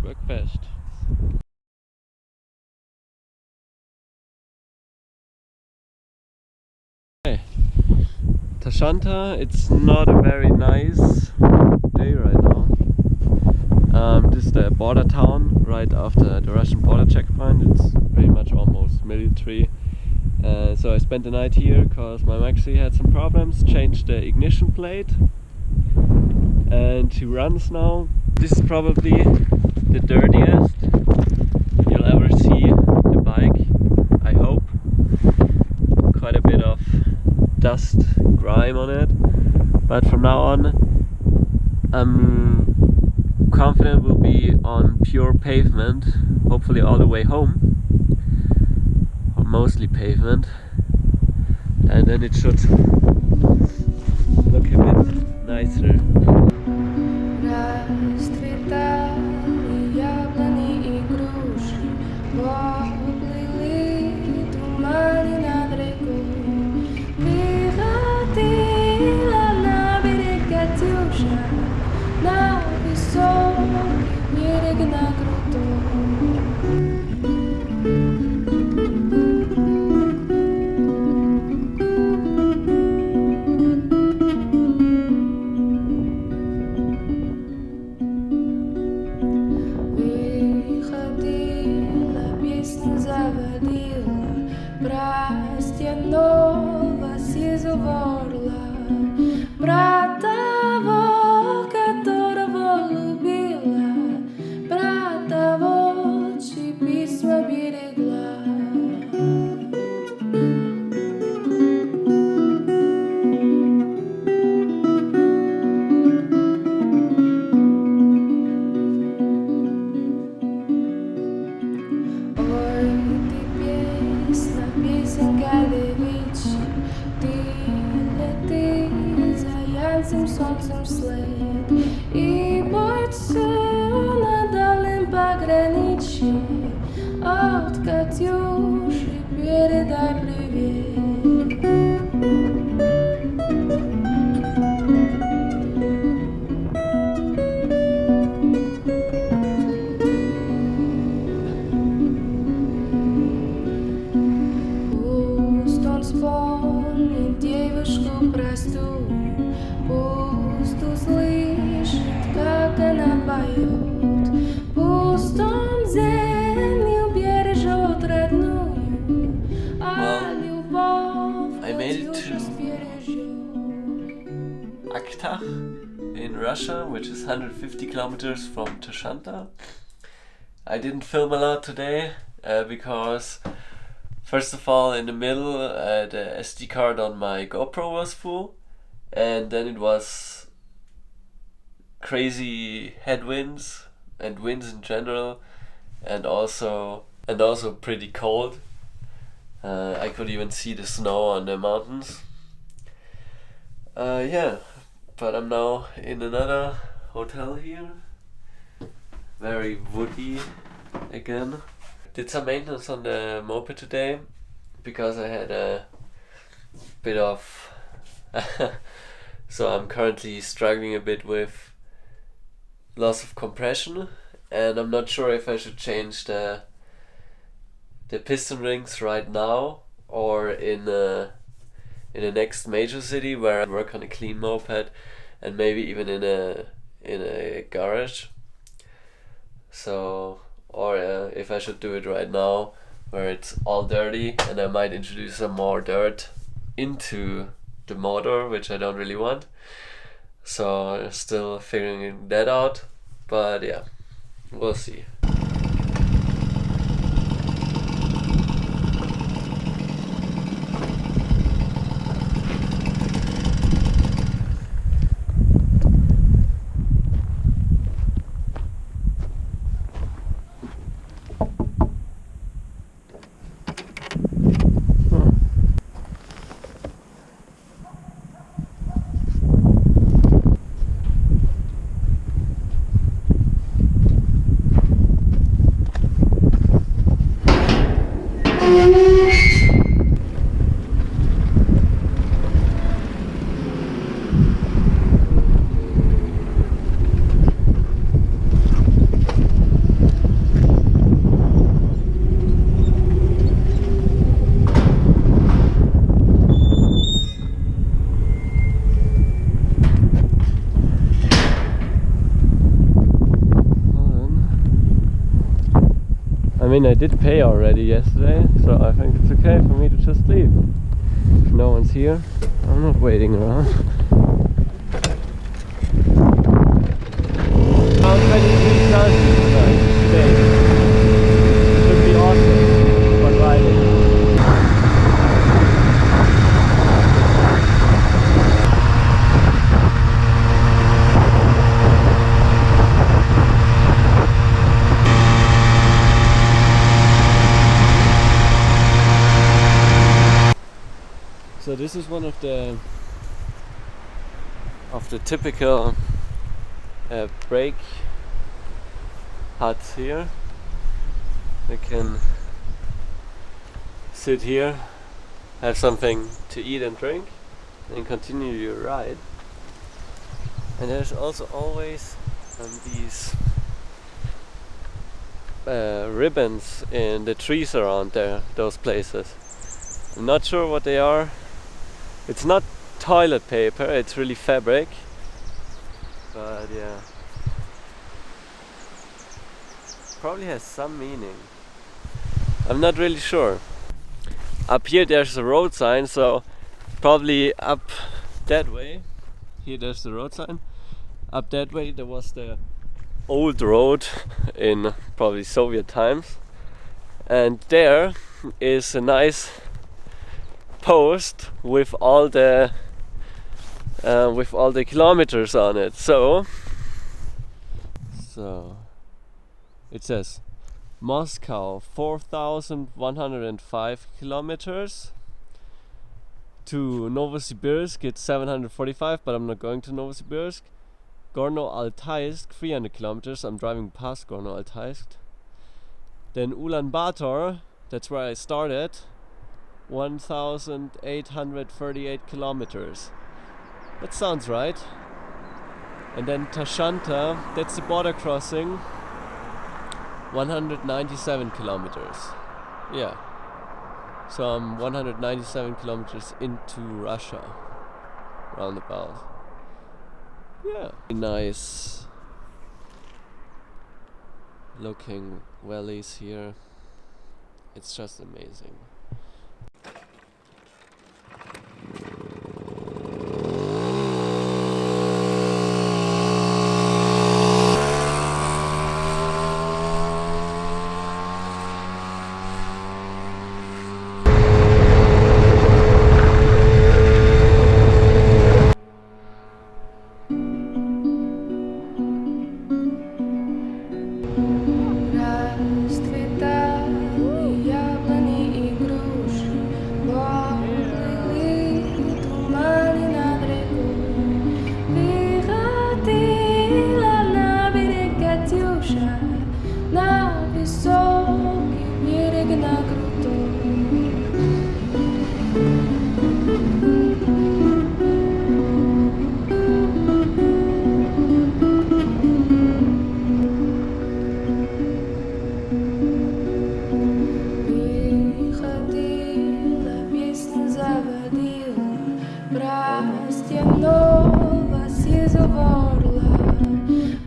work best. Okay. Tashanta, it's not a very nice day right now. This is the border town right after the Russian border checkpoint. It's pretty much almost military. So I spent the night here because my Maxi had some problems, changed the ignition plate, and he runs now. This is probably the dirtiest you'll ever see the bike, I hope. Quite a bit of dust, grime on it, but from now on I'm confident we'll be on pure pavement, hopefully all the way home, or mostly pavement, and then it should look a bit nicer. От Катюши передай привет. Пусть он вспомнит девушку простую, пусть услышит, как она поет, пусть он землю бережет родную, а любовь I made it to Akta in Russia, which is 150 kilometers from Tashanta. I didn't film a lot today because first of all, in the middle the SD card on my GoPro was full, and then it was crazy headwinds and winds in general, and also pretty cold. I could even see the snow on the mountains. Yeah, but I'm now in another hotel here. Very woody again. Did some maintenance on the Moped today because I had a bit of so I'm currently struggling a bit with loss of compression, and I'm not sure if I should change the piston rings right now or in the next major city where I work on a clean moped, and maybe even in a garage. So, or if I should do it right now where it's all dirty, and I might introduce some more dirt into the motor, which I don't really want. So still figuring that out, but yeah, we'll see. I mean, I did pay already yesterday, so I think it's okay for me to just leave. If no one's here, I'm not waiting around. Around 23 Celsius today. It should be awesome for riding. So this is one of the typical break huts here. You can sit here, have something to eat and drink, and continue your ride. And there's also always these ribbons in the trees around there, those places. I'm not sure what they are. It's not toilet paper, it's really fabric. But yeah, probably has some meaning. I'm not really sure. Up here there's a road sign, so probably up that way. Here there's the road sign. Up that way there was the old road in probably Soviet times. And there is a nice post with all the kilometers on it. So it says Moscow 4,105 kilometers. To Novosibirsk it's 745, but I'm not going to Novosibirsk. Gorno-Altaisk 300 kilometers. I'm driving past Gorno-Altaisk. Then Ulaanbaatar, that's where I started, 1,838 kilometers. That sounds right. And then Tashanta, that's the border crossing, 197 kilometers. Yeah. So I'm 197 kilometers into Russia, roundabout. Yeah. Nice looking valleys here. It's just amazing.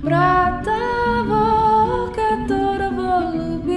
Про того, которого любил.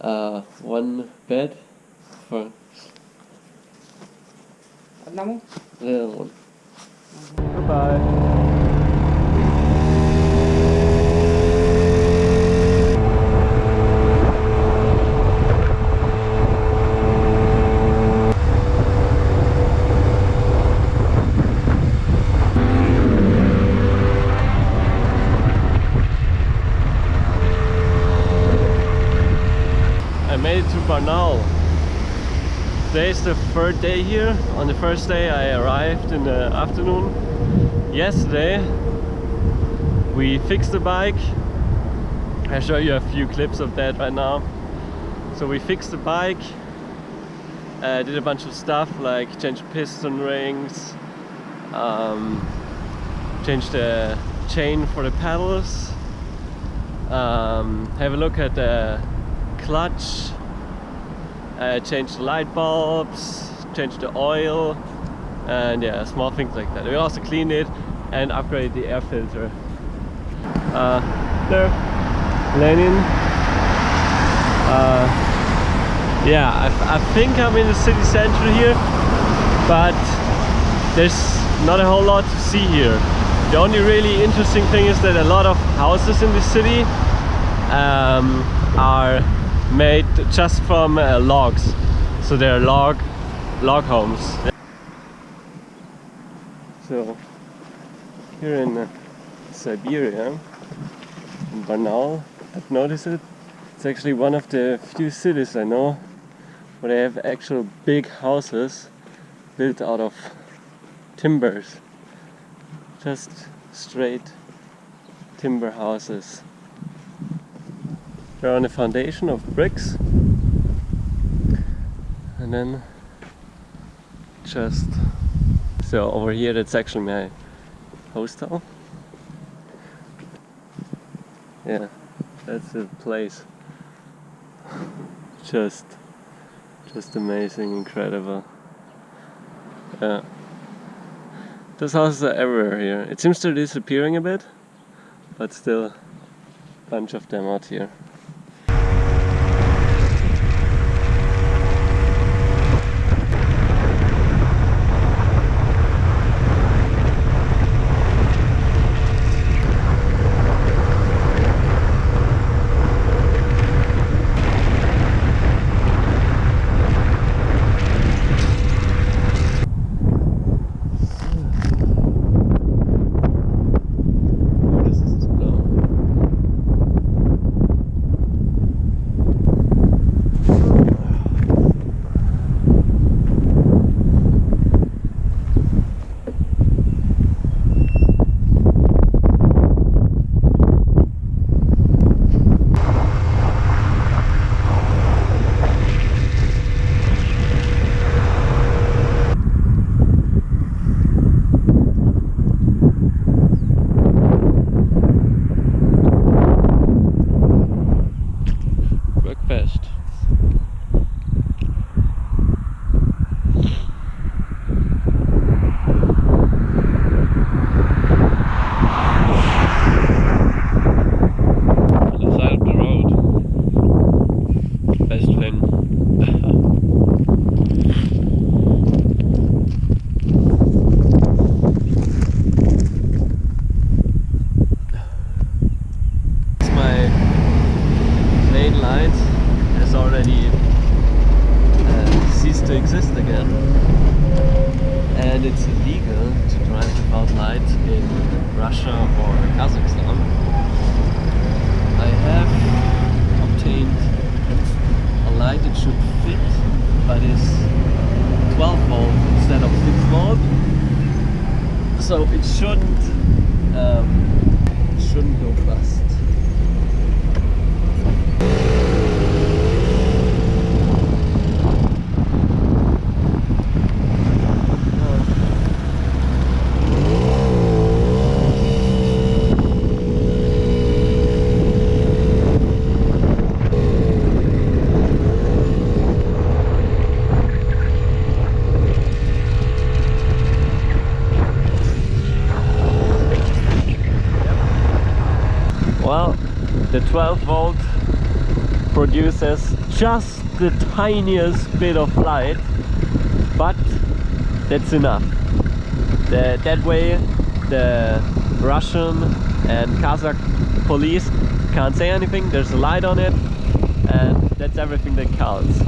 One bed for Одному? little one. Goodbye. I made it to Barnaul. Today's the third day here. On the first day I arrived in the afternoon. Yesterday we fixed the bike. I'll show you a few clips of that right now. So we fixed the bike, did a bunch of stuff like change piston rings, change the chain for the pedals, have a look at the clutch, change the light bulbs, change the oil, and yeah, small things like that. We also cleaned it and upgraded the air filter. There, Lenin. Yeah, I think I'm in the city center here, but there's not a whole lot to see here. The only really interesting thing is that a lot of houses in the city are made just from logs, so they're log homes. So here in Siberia, in Barnaul, I've noticed it. It's actually one of the few cities I know where they have actual big houses built out of timbers, just straight timber houses. They're on a foundation of bricks, and then just so over here that's actually my hostel. Yeah, that's the place. Just amazing, incredible. Yeah, those houses are everywhere here. It seems they're disappearing a bit, but still a bunch of them out here. Exist again, and it's illegal to drive without light in Russia or Kazakhstan. I have obtained a light that should fit, but is 12 volt instead of 6 volt, so it shouldn't go bust. Well, the 12 volt produces just the tiniest bit of light, but that's enough. That way the Russian and Kazakh police can't say anything. There's a light on it, and that's everything that counts.